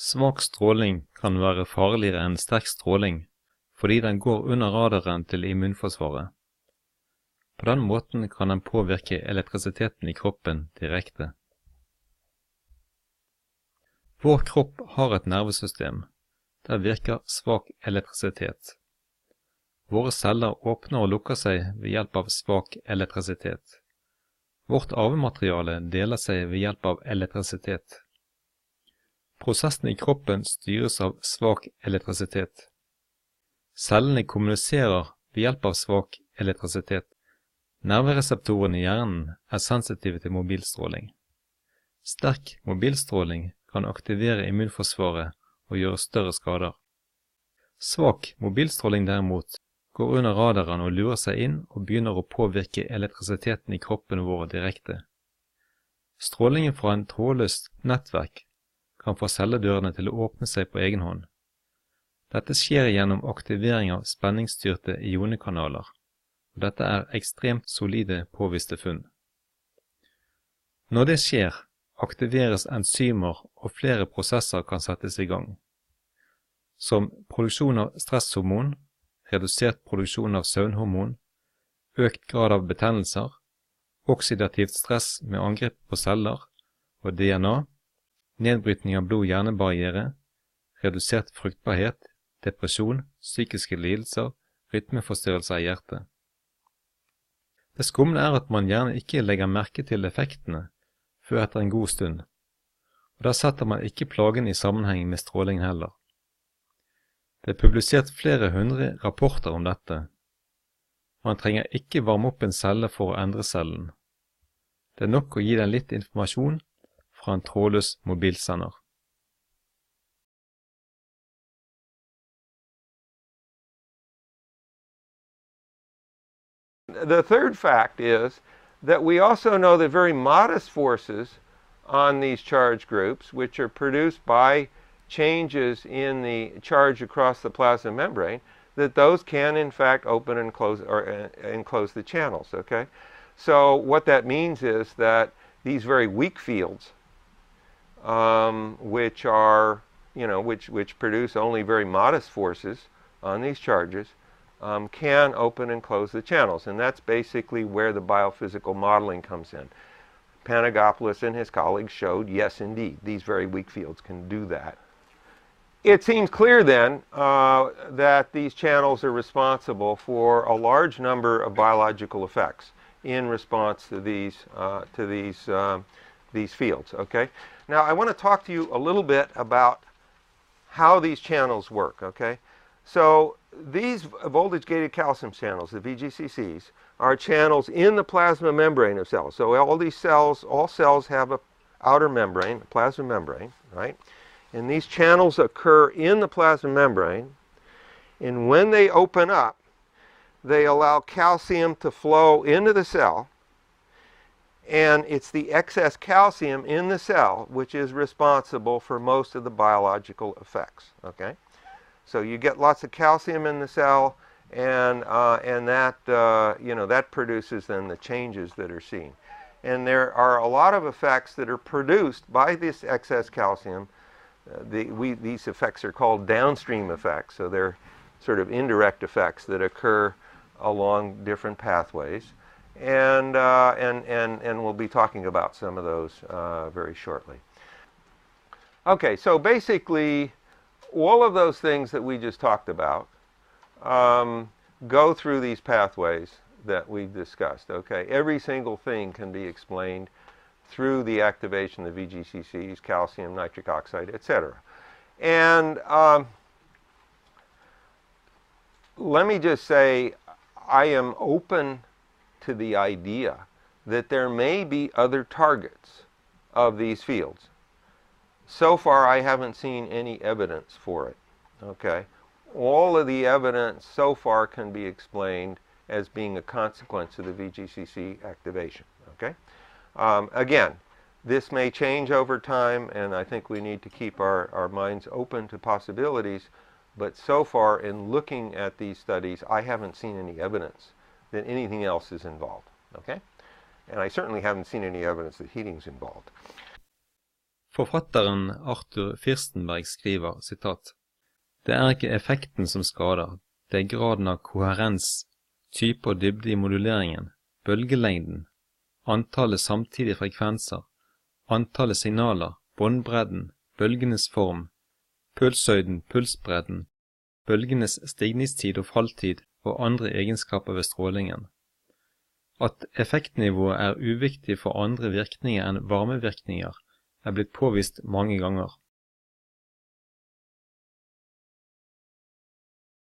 Svak stråling kan være farligere enn sterk stråling, fordi den går under radaren til immunforsvaret. På den måten kan den påvirke elektrisiteten i kroppen direkte. Vår kropp har et nervesystem. Der virker svak elektrisitet. Våre celler åpner og lukker seg ved hjelp av svak elektrisitet. Vårt arvemateriale deler seg ved hjelp av elektrisitet. Prosessene i kroppen styres av svak elektrisitet. Cellene kommuniserer ved hjelp av svak elektrisitet. Nervereseptorene i hjernen er sensitive til mobilstråling. Sterk mobilstråling kan aktivere immunforsvaret og gjøre større skader. Svak mobilstråling derimot går under radaren og lurer seg inn og begynner å påvirke elektrisiteten i kroppen vår direkte. Strålingen fra en trådløst nettverk kan få celledørene til å åpne seg på egenhånd. Dette skjer gjennom aktivering av spenningsstyrte ionekanaler, og dette er ekstremt solide påviste funn. Når det skjer, aktiveres enzymer og flere prosesser kan settes i gang, som produksjon av stresshormon, redusert produksjon av søvnhormon, økt grad av betennelser, oksidativt stress med angrep på celler og DNA, nedbrytning av blod-hjernebarriere, redusert fruktbarhet, depresjon, psykiske lidelser, rytmeforstyrrelser i hjertet. Det skumle er at man gjerne ikke legger merke til effektene før etter en god stund, og da setter man ikke plagen i sammenheng med strålingen heller. Det er publisert flere hundre rapporter om dette. Man trenger ikke varme opp en celle for å endre cellen. Det er nok å gi den litt informasjon fra en trådløs mobilsender. The third fact is that we also know that very modest forces on these charge groups, which are produced by changes in the charge across the plasma membrane, that those can in fact open and close and close the channels, okay? So what that means is that these very weak fields, which are, which produce only very modest forces on these charges, can open and close the channels. And that's basically where the biophysical modeling comes in. Panagopoulos and his colleagues showed, yes, indeed, these very weak fields can do that. It seems clear then that these channels are responsible for a large number of biological effects in response to these fields. Okay. Now I want to talk to you a little bit about how these channels work. Okay. So these voltage-gated calcium channels, the VGCCs, are channels in the plasma membrane of cells. So all cells have an outer membrane, a plasma membrane, right? And these channels occur in the plasma membrane, and when they open up, they allow calcium to flow into the cell, and it's the excess calcium in the cell which is responsible for most of the biological effects. Okay, so you get lots of calcium in the cell, and that that produces then the changes that are seen. And there are a lot of effects that are produced by this excess calcium. These effects are called downstream effects, so they're sort of indirect effects that occur along different pathways, and we'll be talking about some of those very shortly. Okay, so basically all of those things that we just talked about go through these pathways that we discussed. Okay, every single thing can be explained through the activation of the VGCCs, calcium, nitric oxide, etc. And let me just say, I am open to the idea that there may be other targets of these fields. So far, I haven't seen any evidence for it. Okay, all of the evidence so far can be explained as being a consequence of the VGCC activation. Okay. Again, this may change over time, and I think we need to keep our minds open to possibilities, but so far in looking at these studies, I haven't seen any evidence that anything else is involved. Okay? And I certainly haven't seen any evidence that heating is involved. Forfatteren Arthur Firstenberg skriver, sitat, «Det er ikke effekten som skader, det er graden av koherens, type og dybde i moduleringen, bølgelengden, antallet samtidige frekvenser, antallet signaler, båndbredden, bølgenes form, pulshøyden, pulsbredden, bølgenes stigningstid og falltid og andre egenskaper ved strålingen. At effektnivået er uviktig for andre virkninger enn varmevirkninger er blitt påvist mange ganger.